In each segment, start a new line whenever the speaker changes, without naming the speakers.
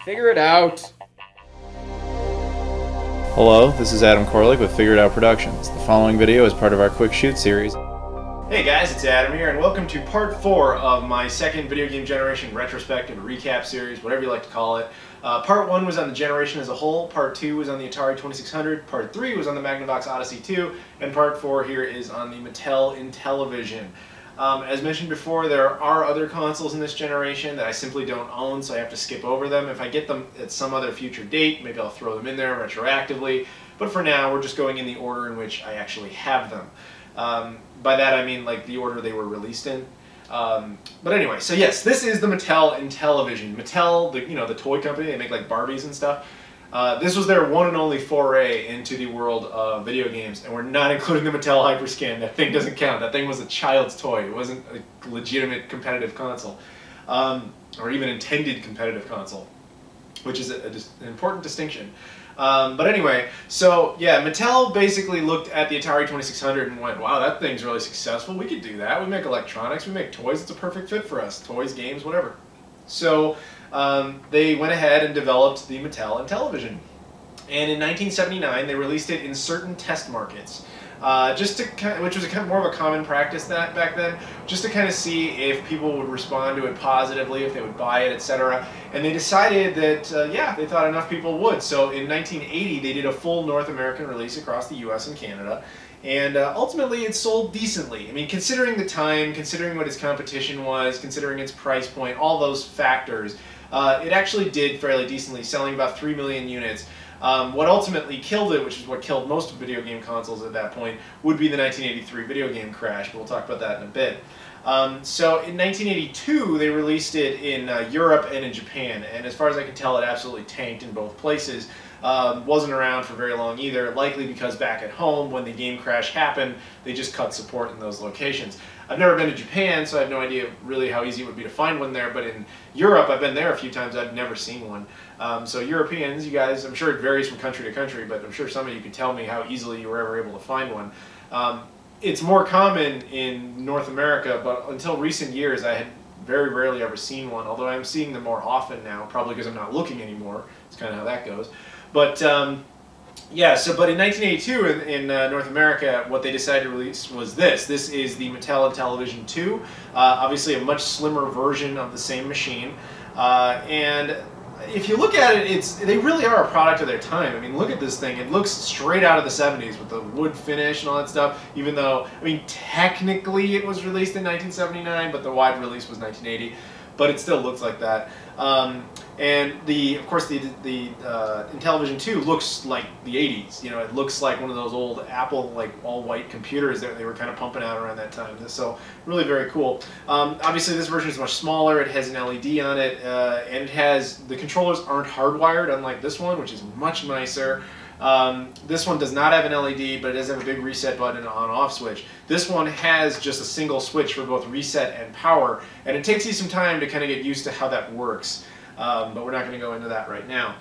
Figure it out.
Hello, this is Adam Koralik with Figure It Out Productions. The following video is part of our Quick Shoot series.
Hey guys, it's Adam here, and welcome to part 4 of my second video game generation retrospective recap series, whatever you like to call it. Part 1 was on the generation as a whole, Part 2 was on the Atari 2600, Part 3 was on the Magnavox Odyssey 2, and Part 4 here is on the Mattel Intellivision. As mentioned before, there are other consoles in this generation that I simply don't own, so I have to skip over them. If I get them at some other future date, maybe I'll throw them in there retroactively, but for now we're just going in the order in which I actually have them. By that I mean like the order they were released in. But anyway, so yes, this is the Mattel Intellivision. Mattel, the toy company, they make like Barbies and stuff. This was their one and only foray into the world of video games, and we're not including the Mattel Hyperscan. That thing doesn't count. That thing was a child's toy. It wasn't a legitimate competitive console, or even intended competitive console, which is an important distinction. But anyway, so yeah, Mattel basically looked at the Atari 2600 and went, wow, that thing's really successful. We could do that. We make electronics, we make toys. It's a perfect fit for us. Toys, games, whatever. So they went ahead and developed the Mattel Intellivision. And in 1979, they released it in certain test markets. Which was more of a common practice back then, just to kind of see if people would respond to it positively, if they would buy it, etc. And they decided that, yeah, they thought enough people would. So in 1980, they did a full North American release across the US and Canada. And ultimately, it sold decently. I mean, considering the time, considering what its competition was, considering its price point, all those factors, it actually did fairly decently, selling about 3 million units. What ultimately killed it, which is what killed most video game consoles at that point, would be the 1983 video game crash, but we'll talk about that in a bit. So in 1982, they released it in Europe and in Japan, and as far as I can tell, it absolutely tanked in both places. Wasn't around for very long either, likely because back at home, when the game crash happened, they just cut support in those locations. I've never been to Japan, so I have no idea really how easy it would be to find one there, but in Europe, I've been there a few times, I've never seen one. So Europeans, you guys, I'm sure it varies from country to country, but I'm sure some of you can tell me how easily you were ever able to find one. It's more common in North America, but until recent years, I had very rarely ever seen one, although I'm seeing them more often now, probably because I'm not looking anymore. It's kind of how that goes. But yeah, but in 1982 in North America, what they decided to release was this. This is the Mattel Intellivision 2, obviously a much slimmer version of the same machine. And if you look at it, they really are a product of their time. I mean, look at this thing. It looks straight out of the 70s with the wood finish and all that stuff, even though, I mean, technically it was released in 1979, but the wide release was 1980. But it still looks like that. And of course, the Intellivision 2 looks like the 80s. You know, it looks like one of those old Apple, like all-white computers that they were kind of pumping out around that time. So really very cool. Obviously, this version is much smaller. It has an LED on it, and it has the controllers aren't hardwired, unlike this one, which is much nicer. This one does not have an LED, but it does have a big reset button and an on-off switch. This one has just a single switch for both reset and power, and it takes you some time to kind of get used to how that works. But we're not going to go into that right now.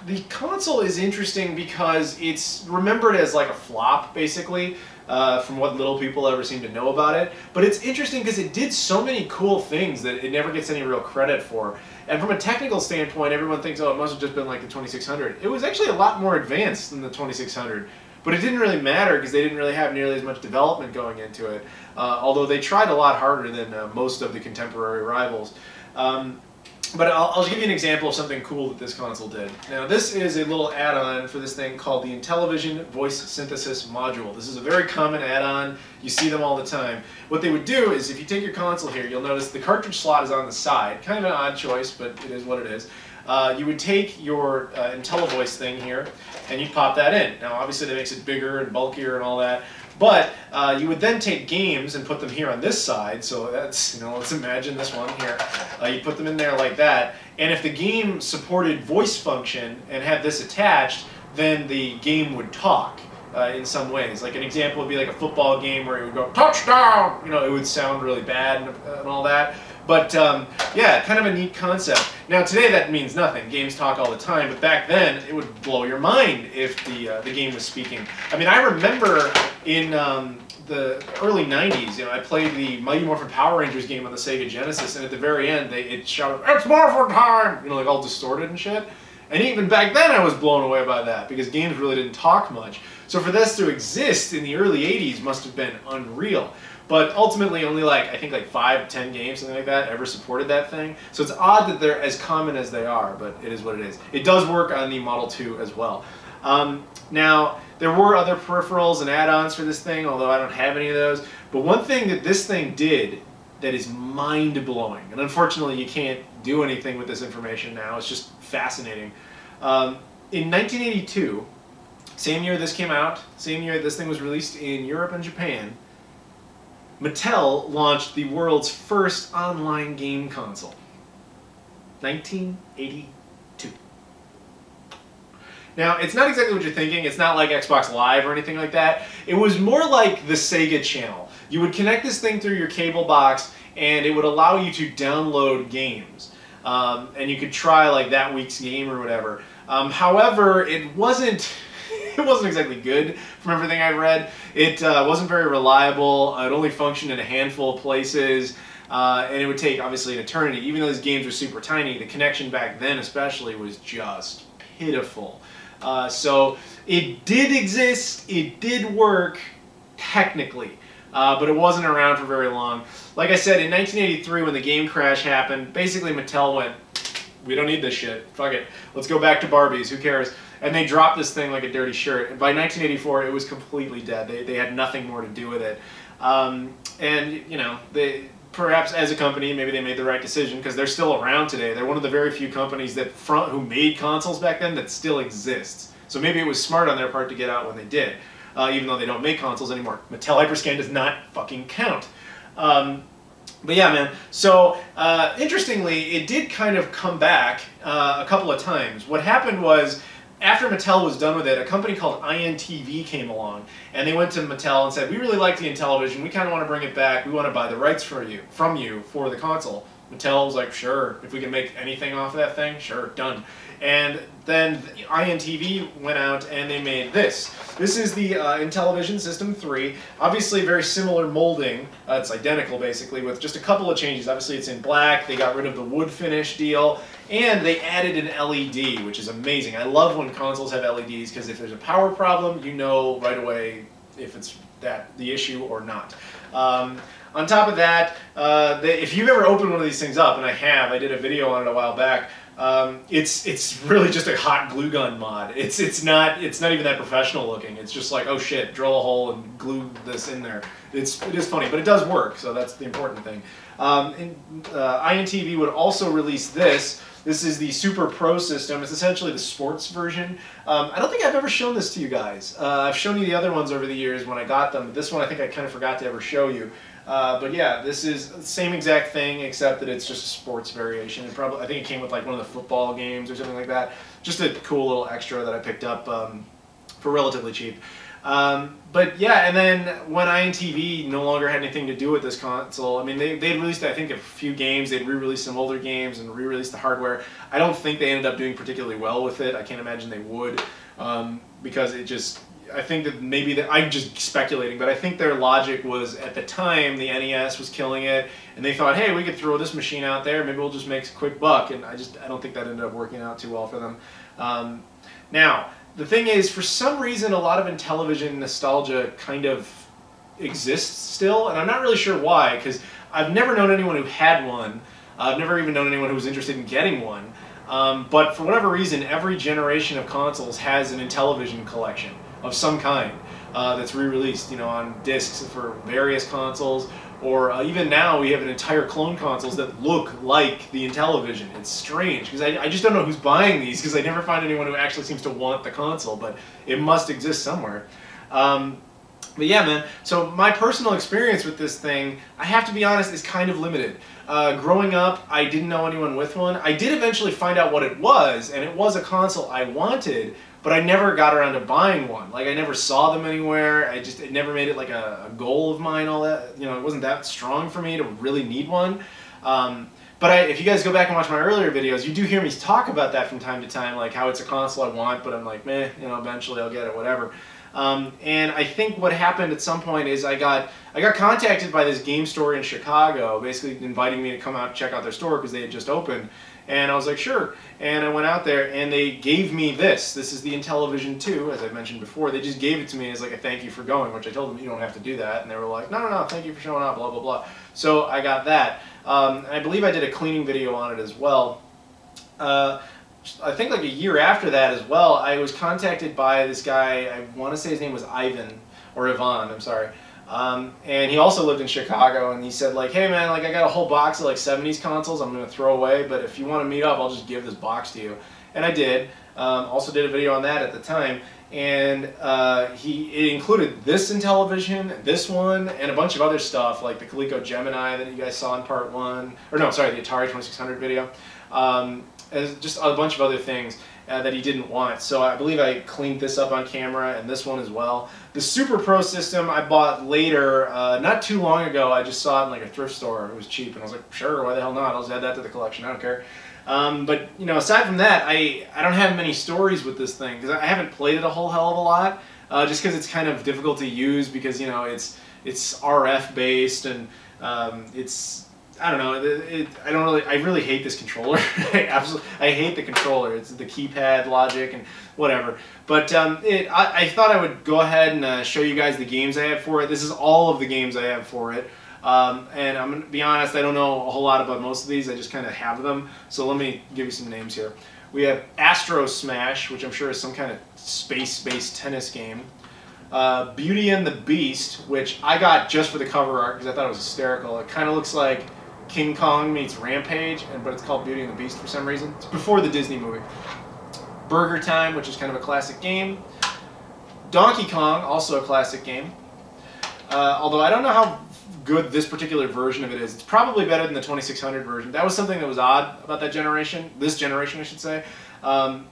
The console is interesting because it's remembered as like a flop, basically, from what little people ever seem to know about it. But it's interesting because it did so many cool things that it never gets any real credit for. And from a technical standpoint, everyone thinks, oh, it must have just been like the 2600. It was actually a lot more advanced than the 2600. But it didn't really matter because they didn't really have nearly as much development going into it, although they tried a lot harder than most of the contemporary rivals. But I'll give you an example of something cool that this console did. Now, this is a little add-on for this thing called the Intellivision Voice Synthesis Module. This is a very common add-on. You see them all the time. What they would do is, if you take your console here, you'll notice the cartridge slot is on the side. Kind of an odd choice, but it is what it is. You would take your IntelliVoice thing here, and you'd pop that in. Now, obviously, that makes it bigger and bulkier and all that. But you would then take games and put them here on this side. So that's, let's imagine this one here. You put them in there like that. And if the game supported voice function and had this attached, then the game would talk in some ways. Like an example would be like a football game where it would go, touchdown! It would sound really bad and all that. But yeah, kind of a neat concept. Now today that means nothing. Games talk all the time, but back then it would blow your mind if the game was speaking. I mean, I remember in the early 90s, you know, I played the Mighty Morphin Power Rangers game on the Sega Genesis, and at the very end, it shouted, "It's Morphin time!" You know, like all distorted and shit. And even back then, I was blown away by that, because games really didn't talk much. So for this to exist in the early 80s must have been unreal. But ultimately, only like, I think like 5, 10 games, something like that, ever supported that thing. So it's odd that they're as common as they are, but it is what it is. It does work on the Model 2 as well. Now, there were other peripherals and add-ons for this thing, although I don't have any of those. But one thing that this thing did that is mind-blowing, and unfortunately you can't do anything with this information now, it's just fascinating. In 1982, same year this came out, same year this thing was released in Europe and Japan, Mattel launched the world's first online game console. 1982. Now, it's not exactly what you're thinking. It's not like Xbox Live or anything like that. It was more like the Sega Channel. You would connect this thing through your cable box, and it would allow you to download games. And you could try like that week's game or whatever. However, it wasn't exactly good from everything I've read. It wasn't very reliable. It only functioned in a handful of places. And it would take, obviously, an eternity. Even though these games were super tiny, the connection back then especially was just pitiful. So it did exist, it did work, technically, but it wasn't around for very long. Like I said, in 1983 when the game crash happened, basically Mattel went, we don't need this shit, fuck it, let's go back to Barbies, who cares? And they dropped this thing like a dirty shirt. And by 1984 it was completely dead, they had nothing more to do with it. And, you know, perhaps as a company, maybe they made the right decision because they're still around today. They're one of the very few companies that who made consoles back then that still exists. So maybe it was smart on their part to get out when they did, even though they don't make consoles anymore. Mattel Hyperscan does not fucking count. But yeah, man. So interestingly, it did kind of come back a couple of times. What happened was, after Mattel was done with it, a company called INTV came along, and they went to Mattel and said, "We really like the Intellivision. We kind of want to bring it back. We want to buy the rights from you for the console." Mattel was like, "Sure, if we can make anything off of that thing, sure, done." And then INTV went out and they made this. This is the Intellivision System 3. Obviously very similar molding. It's identical basically, with just a couple of changes. Obviously it's in black. They got rid of the wood finish deal. And they added an LED, which is amazing. I love when consoles have LEDs because if there's a power problem, you know right away if it's the issue or not. On top of that, if you've ever opened one of these things up, and I have, I did a video on it a while back, it's really just a hot glue gun mod. It's not even that professional looking. It's just like, oh shit, drill a hole and glue this in there. It is funny, but it does work, so that's the important thing. INTV would also release this. This is the Super Pro system. It's essentially the sports version. I don't think I've ever shown this to you guys. I've shown you the other ones over the years when I got them. This one I think I kind of forgot to ever show you. But yeah, this is the same exact thing, except that it's just a sports variation. I think it came with like one of the football games or something like that. Just a cool little extra that I picked up for relatively cheap. But yeah, and then when INTV no longer had anything to do with this console, I mean, they'd released, I think, a few games. They'd re-released some older games and re-released the hardware. I don't think they ended up doing particularly well with it. I can't imagine they would, because it just... I think that maybe I'm just speculating, but I think their logic was at the time the NES was killing it, and they thought, hey, we could throw this machine out there, maybe we'll just make a quick buck, and I don't think that ended up working out too well for them. Now, the thing is, for some reason, a lot of Intellivision nostalgia kind of exists still, and I'm not really sure why, because I've never known anyone who had one. I've never even known anyone who was interested in getting one. But for whatever reason, every generation of consoles has an Intellivision collection of some kind that's re-released, you know, on discs for various consoles, or even now we have an entire clone consoles that look like the Intellivision. It's strange because I just don't know who's buying these, because I never find anyone who actually seems to want the console, but it must exist somewhere. But yeah, man, so my personal experience with this thing, I have to be honest, is kind of limited. Growing up, I didn't know anyone with one. I did eventually find out what it was, and it was a console I wanted, but I never got around to buying one. Like, I never saw them anywhere. It never made it like a goal of mine, all that. You know, it wasn't that strong for me to really need one. But if you guys go back and watch my earlier videos, you do hear me talk about that from time to time, like how it's a console I want, but I'm like, meh, you know, eventually I'll get it, whatever. And I think what happened at some point is I got contacted by this game store in Chicago, basically inviting me to come out and check out their store because they had just opened. And I was like, sure. And I went out there and they gave me this. This is the Intellivision 2, as I mentioned before. They just gave it to me as like a thank you for going, which I told them you don't have to do that. And they were like, no, no, no, thank you for showing up, blah, blah, blah. So I got that. And I believe I did a cleaning video on it as well. I think like a year after that as well, I was contacted by this guy, I want to say his name was Ivan, or Ivan, I'm sorry. And he also lived in Chicago, and he said like, hey man, like I got a whole box of like 70s consoles I'm going to throw away, but if you want to meet up, I'll just give this box to you. And I did. Also did a video on that at the time. And it included this Intellivision, this one, and a bunch of other stuff like the Coleco Gemini that you guys saw in part 1, or no, sorry, the Atari 2600 video. And just a bunch of other things that he didn't want. So I believe I cleaned this up on camera, and this one as well. The Super Pro system I bought later, not too long ago. I just saw it in like a thrift store. It was cheap, and I was like, sure, why the hell not? I'll just add that to the collection. I don't care. But you know, aside from that, I don't have many stories with this thing because I haven't played it a whole hell of a lot. Just because it's kind of difficult to use because you know it's RF based and it's. I don't know. I really hate this controller. I hate the controller. It's the keypad logic and whatever. But I thought I would go ahead and show you guys the games I have for it. This is all of the games I have for it. And I'm gonna be honest, I don't know a whole lot about most of these. I just kind of have them. So let me give you some names here. We have Astro Smash, which I'm sure is some kind of space-based tennis game. Beauty and the Beast, which I got just for the cover art because I thought it was hysterical. It kind of looks like King Kong meets Rampage, but it's called Beauty and the Beast for some reason. It's before the Disney movie. Burger Time, which is kind of a classic game. Donkey Kong, also a classic game. Although I don't know how good this particular version of it is. It's probably better than the 2600 version. That was something that was odd about that generation. This generation, I should say.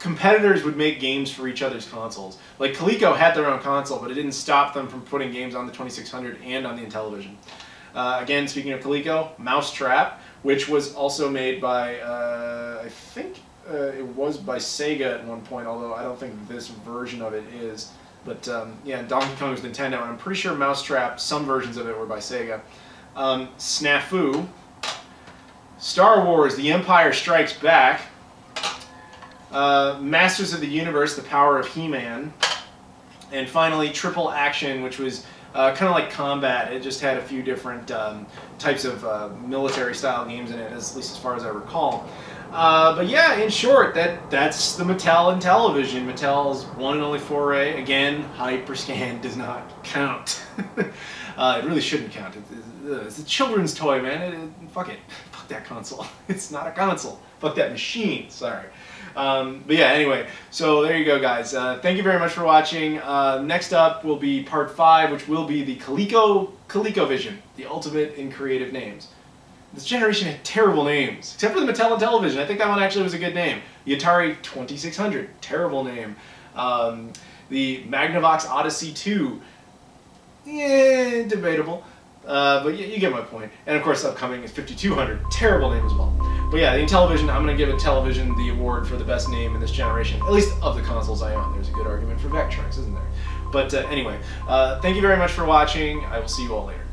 Competitors would make games for each other's consoles. Like Coleco had their own console, but it didn't stop them from putting games on the 2600 and on the Intellivision. Again, speaking of Coleco, Mousetrap, which was also made by, I think it was by Sega at one point, although I don't think this version of it is. But yeah, Donkey Kong was Nintendo, and I'm pretty sure Mousetrap, some versions of it were by Sega. Snafu, Star Wars, The Empire Strikes Back, Masters of the Universe, The Power of He-Man, and finally Triple Action, which was kind of like Combat. It just had a few different types of military-style games in it, at least as far as I recall. But yeah, in short, that's the Mattel Intellivision. Mattel's one and only foray. Again, Hyperscan does not count. It really shouldn't count. It's a children's toy, man. Fuck it. Fuck that console. It's not a console. Fuck that machine. Sorry. But yeah, anyway, so there you go, guys. Thank you very much for watching. Next up will be part 5, which will be the ColecoVision, the ultimate in creative names. This generation had terrible names, except for the Mattel Intellivision. I think that one actually was a good name. The Atari 2600, terrible name. The Magnavox Odyssey 2, yeah, debatable. But you get my point. And of course, upcoming is 5200, terrible name as well. But yeah, the Intellivision, I'm going to give Intellivision the award for the best name in this generation, at least of the consoles I own. There's a good argument for Vectrex, isn't there? But anyway, thank you very much for watching. I will see you all later.